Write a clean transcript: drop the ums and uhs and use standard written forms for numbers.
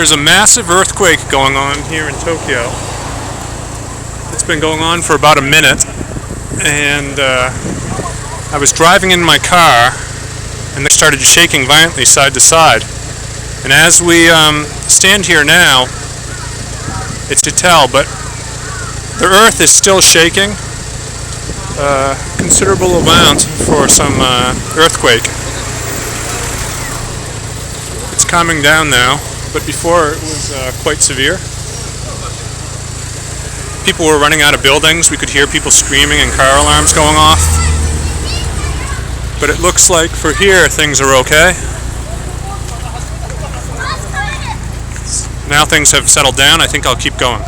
There's a massive earthquake going on here in Tokyo. It's been going on for about a minute, and I was driving in my car, and they started shaking violently side to side. And as we stand here now, it's to tell, but the earth is still shaking a considerable amount for some earthquake. It's calming down now, but before it was quite severe. People were running out of buildings. We could hear people screaming and car alarms going off. But it looks like for here things are okay. Now things have settled down. I think I'll keep going.